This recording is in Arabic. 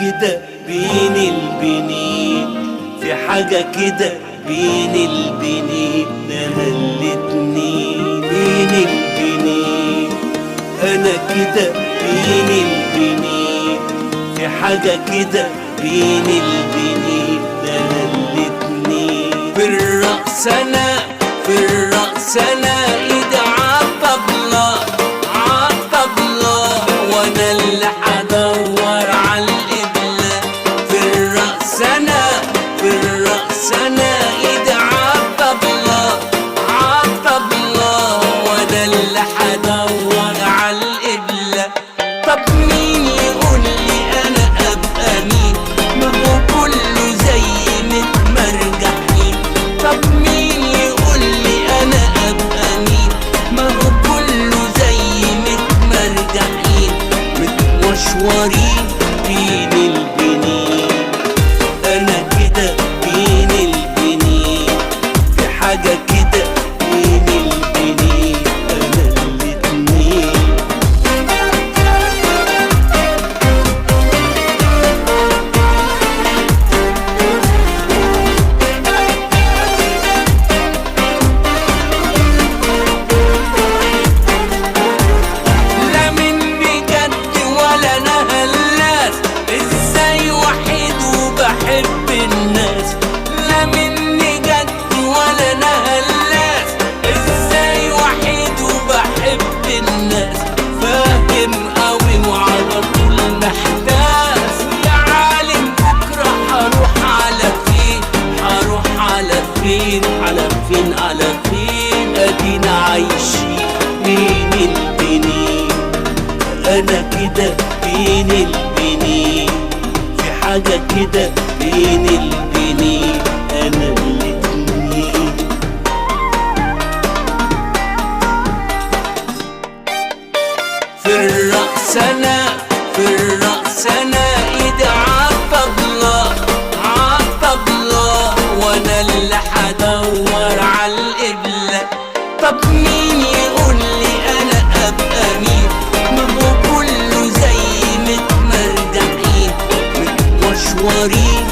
كده بين البنين، في حاجة كده بين البنين، أنا الاتنين بين البنين. أنا كده بين البنين، في حاجة كده بين البنين، أنا الاتنين. في الرقص أنا، في الرقص أنا إيدي عالطبلة عالطبلة، وأنا اللي هدور عالقبلة. في الرقص أنا، في الرقص أنا إيدي عالطبلة عالطبلة، وأنا اللي هدور عالقبلة. طب مين يقول لي أنا أبقى مين؟ ما هو كله زي متمرجحين. طب مين يقول لي أنا أبقى مين؟ ما هو كله زي متمرجحين، متمشورين بين البنين. أنا كده بين البنين، في حاجة كده بين البنين، أنا الاتنين. لا مني جد ولا أنا هلاس، إزاي وحيد وبحب الناس. لا مني جد ولا أنا هلاس، إزاي وحيد وبحب الناس. فاهم قوي وعلى طول محتاس، يا عالم بكرة هروح على فين؟ هروح على فين؟ على فين؟ على فين؟ أدينا عايشين بين البنين. أنا كده بين البنين، في حاجة كده بين البنين، أنا الاتنين. في الرقص أنا، في الرقص أنا إيدي عالطبلة عالطبلة، وأنا اللي هدور عالقبلة. طب مين يقول لي أنا أبقى مين؟ ما هو كله زي متمرجحين، متمشورين